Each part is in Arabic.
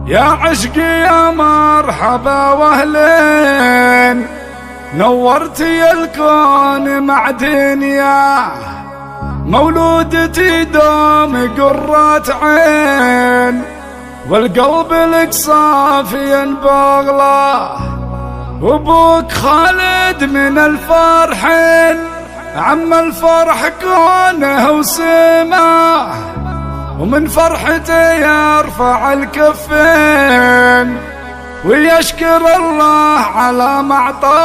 يا عشقي يا مرحبا واهلين، نورتي الكون مع دنيا، مولودتي دوم قرة عين، والقلب لك صافي بغله، وابوك خالد من الفرحين، عم الفرح كونه وسماه، ومن فرحته يرفع الكفين ويشكر الله على ما اعطاه.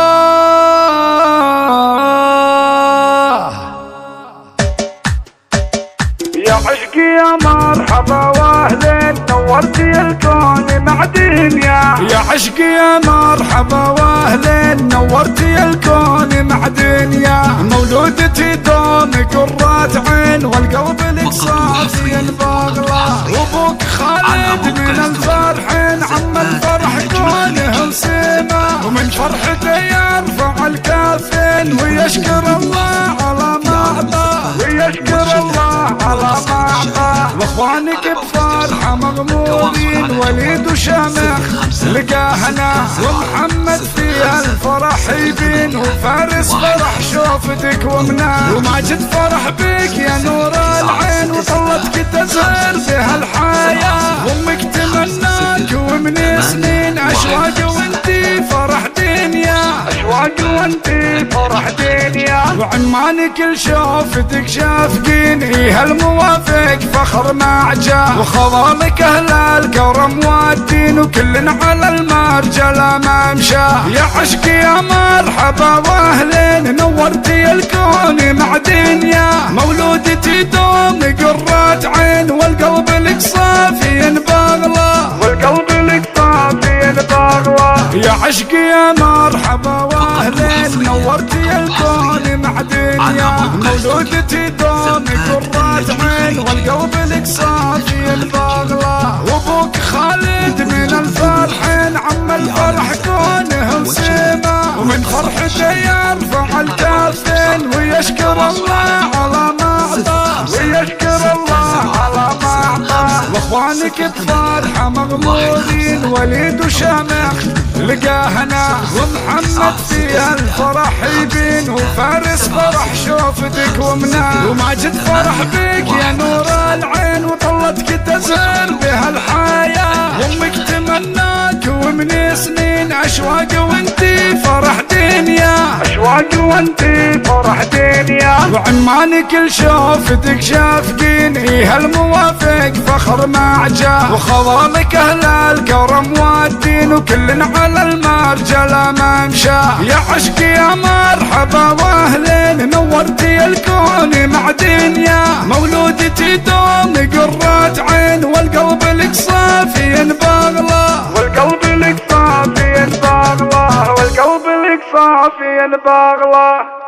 يا عشقي يا مرحبا واهلين، نورتي الكون مع دنيا. يا عشقي يا مرحبا واهلين، نورتي الكون مع دنيا، مولودتي دوم قرة عين، والقلب لك صافي بغله، وابوك خالد من الفرحين، عم الفرح كونه وسماه، ومن فرحته يرفع الكافين ويشكر الله على ما اعطاه، ويشكر الله على ما اعطاه. واخوانك بفرحه مغمورين، وليد وشامخ لقاهنا، ومحمد في الفرح يبين، وفارس فرح شوفتك ومناه، وماجد فرح بك يا نور العين، وطلتك تزهر بها الحياه، وامك تمناك ومن سنين اشواق وانتي فرح دنيا، اشواق وانتي فرح دنيا، وعنوانك لشوفتك شافقين، ايه الموافق فخر معجاه، وخوالك اهل الكرم والدين، وكل على المرجله ما مشاه. يا عشقي يا مرحبا واهلين، نورتي الكون مع دنيا، مولودتي دوم قرة عين، والقلب لك صافي بغله، والقلب لك صافي بغله. يا عشقي يا مرحبا واهلين، نورتي الكون مع دنيا، مولودتي دوم قرة عين، والقلب لك صافي بغله، وابوك خالد من الفرحين، عم الفرح كونه وسماه، ومن فرحته يرفع الكافين ويشكر الله على ما اعطاه، ويشكر الله على ما اعطاه. واخوانك بفرحه مغمورين، وليد وشامخ لقاهنا، ومحمد في الفرح يبين، وفارس فرح شوفتك ومناه، وماجد فرح بك يا نور العين، وطلتك تزهر بها الحياه، وامك تمناك ومن سنين اشواق وانتي فرح دنيا، اشواق وانتي فرح دنيا، وعنوانك لشوفتك شافقين، ايه الموافق فخر معجاه، وخوالك اهل الكرم والدين، وكل على المرجله ما مشاه. يا عشقي يا مرحبا واهلين، نورتي الكون مع دنيا، مولودتي دوم قرة عين، والقلب لك صافي بغله، والقلب لك صافي بغله، والقلب لك صافي بغله.